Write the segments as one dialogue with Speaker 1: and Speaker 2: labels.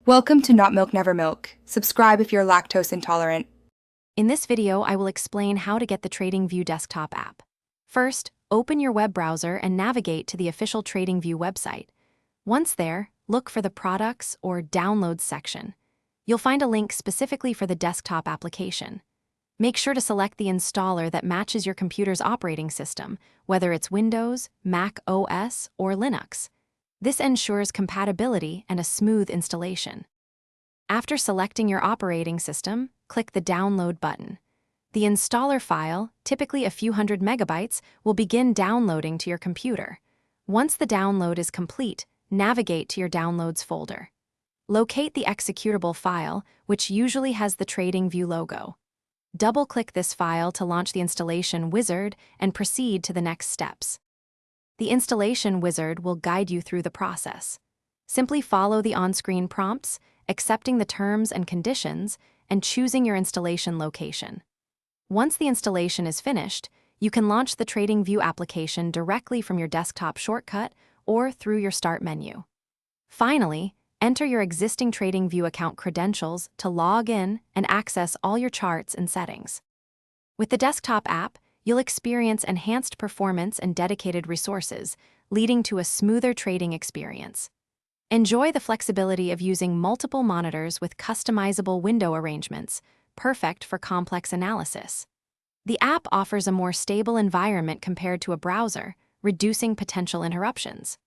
Speaker 1: Welcome to Not Milk Never Milk. Subscribe if you're lactose intolerant.
Speaker 2: In this video, I will explain how to get the TradingView desktop app. First, open your web browser and navigate to the official TradingView website. Once there, look for the Products or Downloads section. You'll find a link specifically for the desktop application. Make sure to select the installer that matches your computer's operating system, whether it's Windows, Mac OS, or Linux. This ensures compatibility and a smooth installation. After selecting your operating system, click the Download button. The installer file, typically a few hundred megabytes, will begin downloading to your computer. Once the download is complete, navigate to your Downloads folder. Locate the executable file, which usually has the TradingView logo. Double-click this file to launch the installation wizard and proceed to the next steps. The installation wizard will guide you through the process. Simply follow the on-screen prompts, accepting the terms and conditions, and choosing your installation location. Once the installation is finished, you can launch the TradingView application directly from your desktop shortcut or through your Start menu. Finally, enter your existing TradingView account credentials to log in and access all your charts and settings. With the desktop app, you'll experience enhanced performance and dedicated resources, leading to a smoother trading experience. Enjoy the flexibility of using multiple monitors with customizable window arrangements, perfect for complex analysis. The app offers a more stable environment compared to a browser, reducing potential interruptions.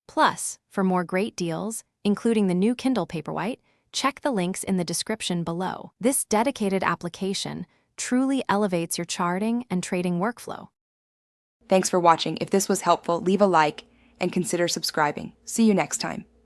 Speaker 2: Plus, for more great deals, including the new Kindle Paperwhite, check the links in the description below. This dedicated application truly elevates your charting and trading workflow.
Speaker 1: Thanks for watching. If this was helpful, leave a like and consider subscribing. See you next time.